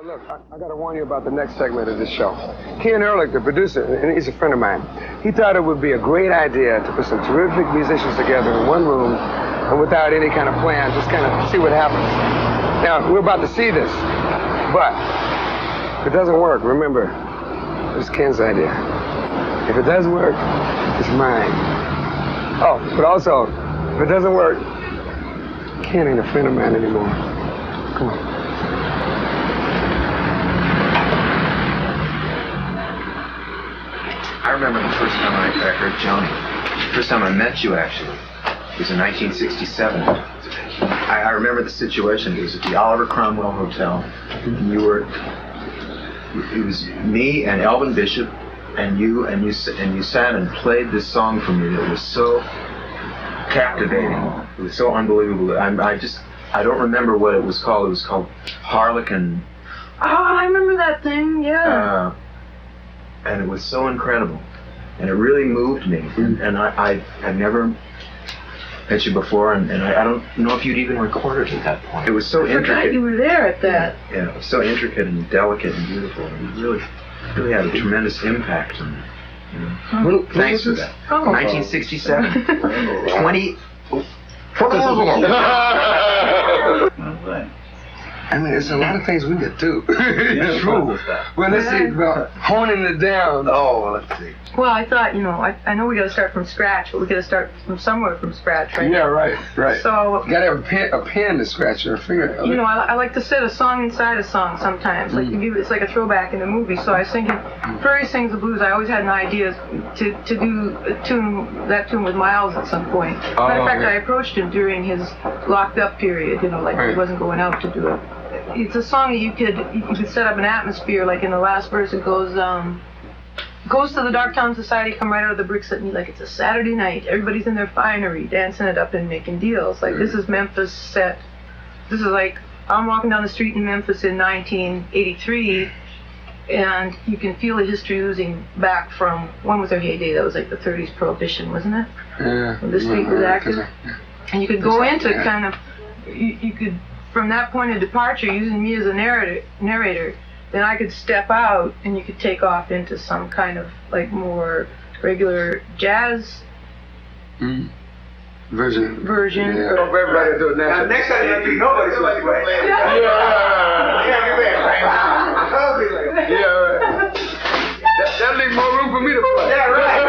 Look, I got to warn you about the next segment of this show. Ken Ehrlich, the producer, and he's a friend of mine, he thought it would be a great idea to put some terrific musicians together in one room and without any kind of plan, just kind of see what happens. Now, we're about to see this, but if it doesn't work, remember, it's Ken's idea. If it does work, it's mine. Oh, but also, if it doesn't work, Ken ain't a friend of mine anymore. Come on. I remember the first time I heard Joni. The first time I met you, actually. It was in 1967. I remember the situation. It was at the Oliver Cromwell Hotel. And you were... It was me and Elvin Bishop and you sat and played this song for me that was so captivating. It was so unbelievable. I don't remember what it was called. It was called Harlequin. Oh, I remember that thing, yeah. And it was so incredible, and it really moved me. And I had never met you before, and I don't know if you'd even recorded at that point. It was so intricate. I forgot you were there at that. Yeah, it was so intricate and delicate and beautiful, and it really had a tremendous impact on me. You know? Thanks for that. 1967. 20. I mean, there's a lot of things we could do. It's true. Well, let's see about honing it down. Oh, let's see. Well, I thought, I know we got to start from scratch, but we got to start from somewhere from scratch, right? Yeah, right. So you got to have a pen to scratch your finger. I like to set a song inside a song sometimes. Like it's like a throwback in a movie. So I was thinking, Furry Sings the Blues. I always had an idea to do that tune with Miles at some point. Matter of fact, I approached him during his locked up period. He wasn't going out to do it. It's a song that you could set up an atmosphere. Like in the last verse, it goes to the Darktown Society, come right out of the bricks at me like it's a Saturday night. Everybody's in their finery, dancing it up and making deals. Like this is Memphis set. This is like I'm walking down the street in Memphis in 1983, and you can feel the history oozing back from when was their heyday? That was like the 30s Prohibition, wasn't it? Yeah. When the street was active, and you could go into kind of you could. From that point of departure, using me as a narrator, then I could step out and you could take off into some kind of like more regular jazz version. Yeah. Hope everybody do it now. Next time you do nobody's going to play. Yeah. That leaves more room for me to play. Yeah, right.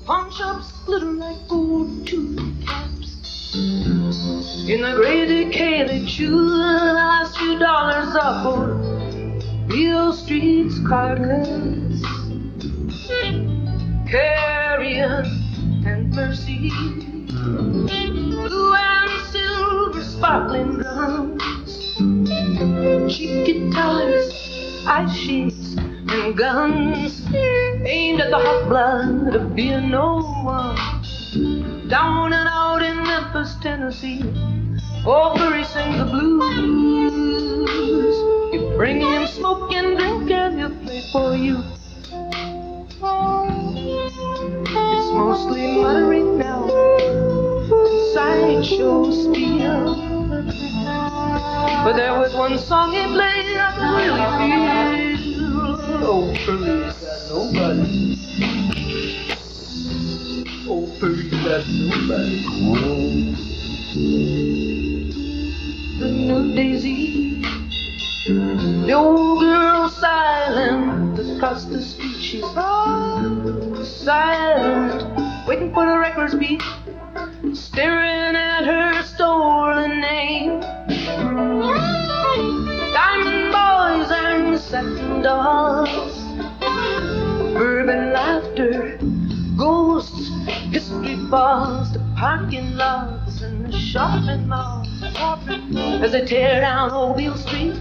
Pawn shops glitter like gold tooth caps. In the great decay they chew the last few dollars off for Beale Street's carcass. Carrion and Mercy, blue and silver sparkling drums, cheap guitars, ice sheets and guns, aimed at the hot blood of being no one. Down and out in Memphis, Tennessee, oh, Furry sings the blues. You bring him smoke and drink and he'll play for you. It's mostly muttering now, sideshow spiel. But there was one song he played I could really feel. Oh, Furry's got nobody. Oh, Furry's got nobody. The new daisy, the old girl silent across the street. She's silent, waiting for the record's beat, staring at her stolen name. Diamond boys and satin dolls, bourbon laughter, ghosts, history balls, the parking lots and the shopping malls. As they tear down old Beale Street,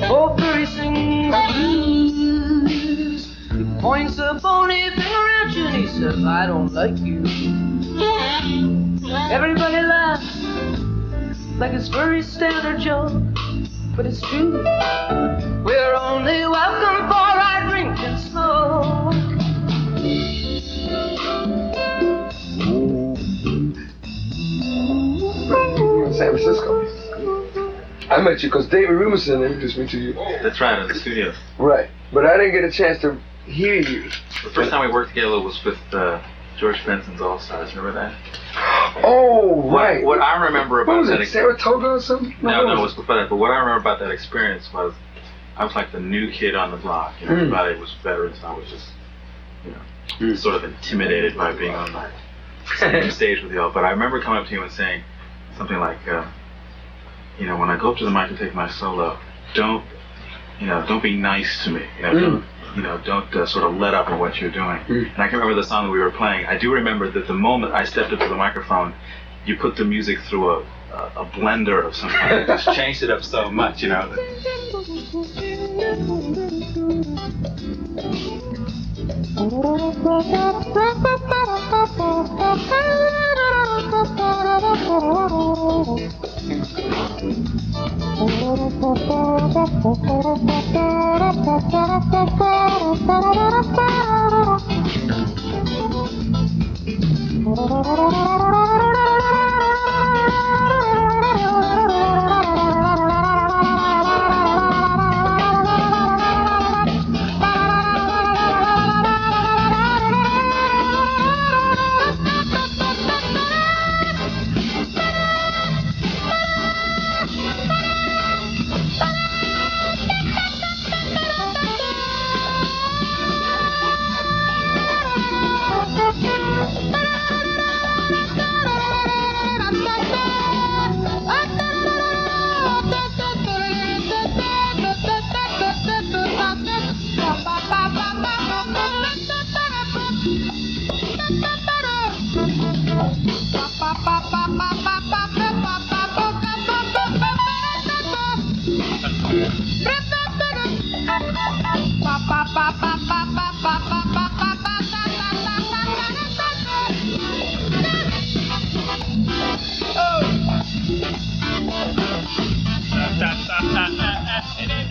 oh, Furry sings the blues. He points a bony finger at you and he says, I don't like you. Everybody laughs like it's Furry's standard joke, but it's true. We're only welcome for our drink and smoke. I met you because David Rubenson introduced me to you. That's right, in the studios. Right. But I didn't get a chance to hear you. The first time we worked together was with George Benson's All Stars. Remember that? Oh, right. What I remember What about was that it, Saratoga or something? No, it was before that. But what I remember about that experience was I was like the new kid on the block. You know, everybody was veterans. I was just, sort of intimidated by being on the same stage with y'all. But I remember coming up to you and saying something like, when I go up to the mic and take my solo, don't be nice to me. Don't sort of let up on what you're doing. And I can remember the song that we were playing. I do remember that the moment I stepped up to the microphone, you put the music through a blender of some kind. It just changed it up so much,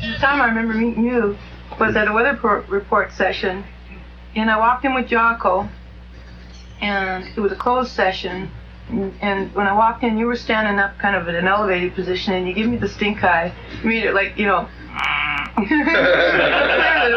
The time I remember meeting you was at a weather report session, and I walked in with Jocko, and it was a closed session, and when I walked in, you were standing up kind of at an elevated position, and you gave me the stink eye. You made it like, It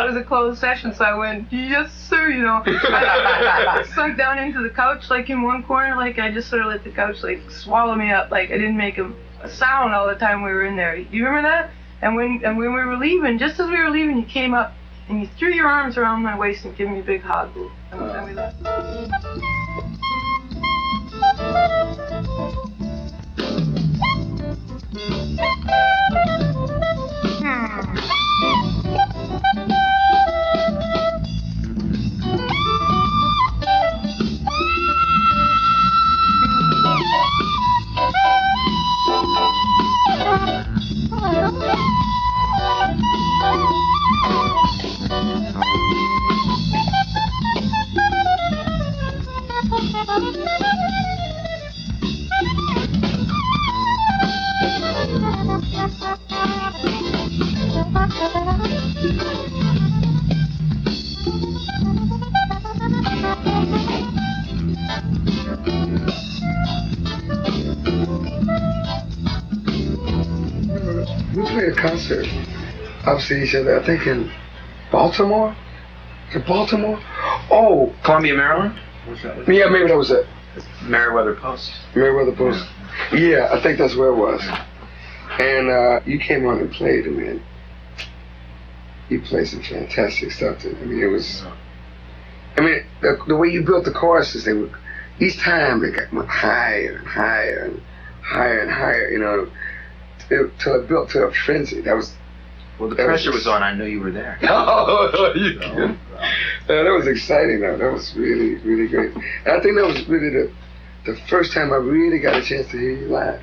was a closed session, so I went, yes, sir, I sunk down into the couch, like in one corner, like I just sort of let the couch, like, swallow me up, like I didn't make a sound all the time we were in there. You remember that? And when we were leaving, just as we were leaving, you came up and you threw your arms around my waist and gave me a big hug. And we left. We played a concert opposite each other, I think in Baltimore? In Baltimore? Oh! Columbia, Maryland? Yeah, maybe that was it. Meriwether Post. Meriwether Post. Yeah, I think that's where it was. And you came on and played, and man, you played some fantastic stuff. It was, the way you built the choruses, they were, each time they got higher and higher and higher and higher, till it built to a frenzy. Well, the pressure was on. I knew you were there. Oh, you kidding? That was exciting, though. That was really, really great. And I think that was really the first time I really got a chance to hear you live.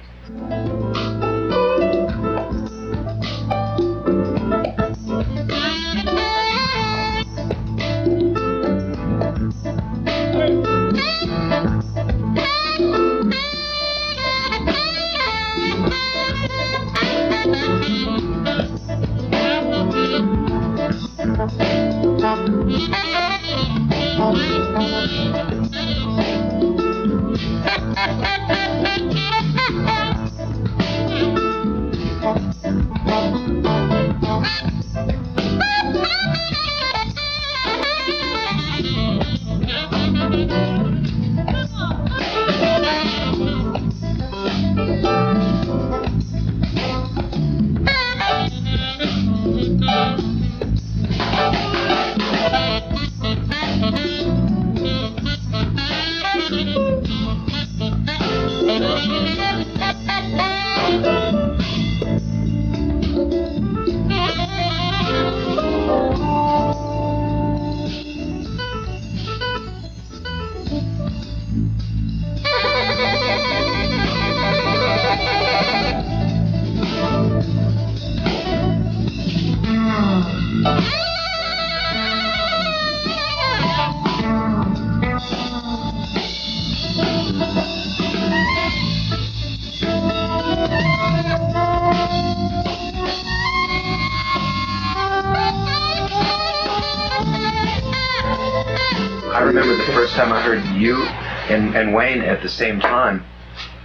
I remember the first time I heard you and Wayne at the same time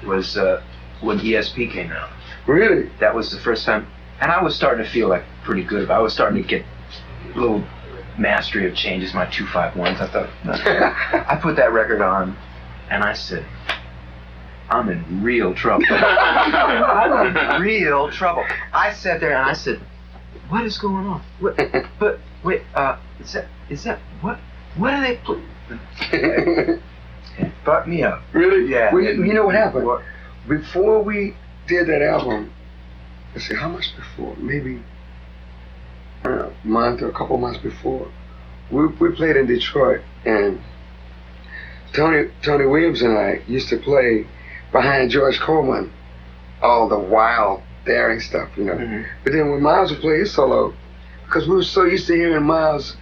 was when ESP came out. Really? That was the first time, and I was starting to feel like pretty good about it. I was starting to get a little mastery of changes, my 251s. I thought, I put that record on, and I said, I'm in real trouble. I'm in real trouble. I sat there and I said, what is going on? But wait, is that what are they put? It fucked me up. Really? Yeah. Well, you know what happened? Before we did that album, let's see, how much before? Maybe a month or a couple months before, we played in Detroit, and Tony Williams and I used to play behind George Coleman, all the wild, daring stuff, you know. Mm-hmm. But then when Miles would play his solo, because we were so used to hearing Miles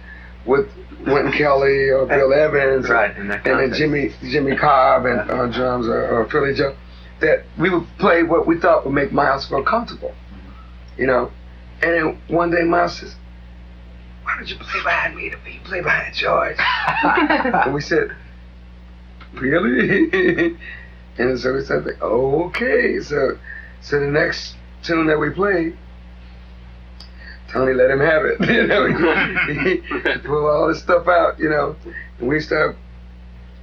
with Wynton Kelly or Bill Evans, right, and then Jimmy Cobb and on drums or Philly Joe, that we would play what we thought would make Miles feel comfortable, you know. And then one day Miles says, why don't you play behind me? You play behind George. And we said, really? And so we said, like, oh, okay. So the next tune that we played, Tony let him have it. You know, he pulled all this stuff out, you know, and we started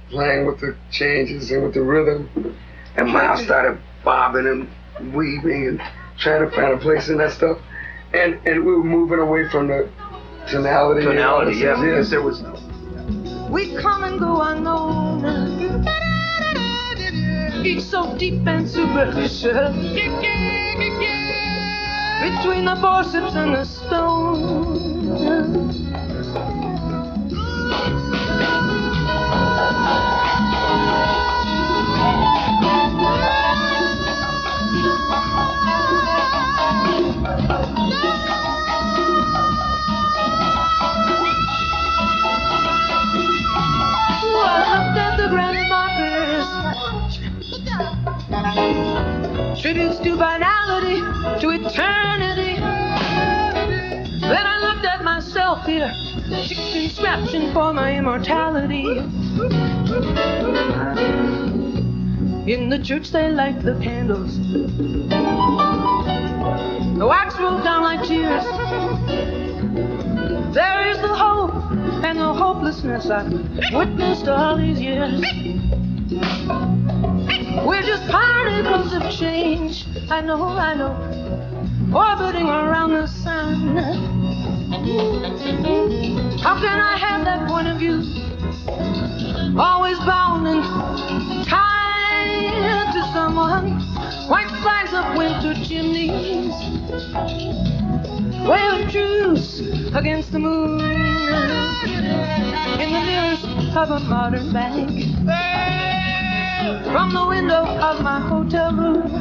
playing with the changes and with the rhythm. And Miles started bobbing and weaving and trying to find a place in that stuff. And we were moving away from the tonality. Tonality, yeah, because there was We come and go unknown, each so deep and superficial, between the forceps and the stone. Tributes to finality, to eternity. Then I looked at myself here, seeking scratching for my immortality. In the church they light the candles, the wax rolled down like tears. There is the hope and the hopelessness I've witnessed all these years. We're just particles of change, I know, orbiting around the sun. How can I have that point of view? Always bound and tied to someone. White flags of winter chimneys, wave of truce against the moon, in the mirrors of a modern bank, from the window of my hotel room.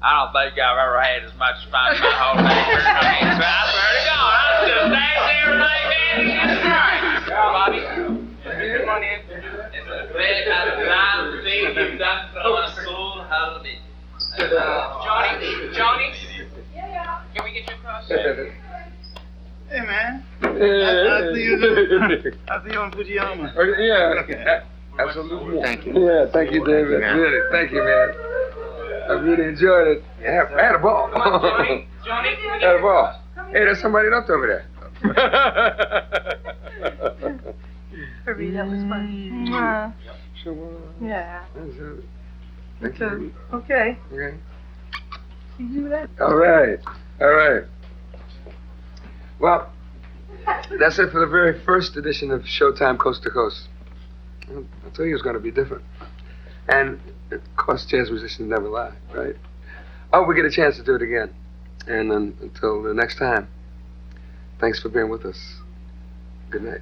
I don't think I've ever had as much fun in my whole life. I swear to God, I'm just dancing every night, man. It's great. Bobby, come on in. It's a great time to see you've done from a soul holiday. Joni? Yeah. Can we get you across there? Hey, man. I see you. I see you on pajama. Yeah, absolutely. Thank you. Yeah, thank you, David. Really, thank you, man. I really enjoyed it. Yeah, I had a ball. Johnny, Had a ball. Hey, there's somebody left over there. Herbie, that was fun. Yeah. Thank you. Okay. Okay. You do that? All right. Well, that's it for the very first edition of Showtime Coast to Coast. I told you it was going to be different. And, of course, jazz musicians never lie, right? Oh, we get a chance to do it again. And until the next time, thanks for being with us. Good night.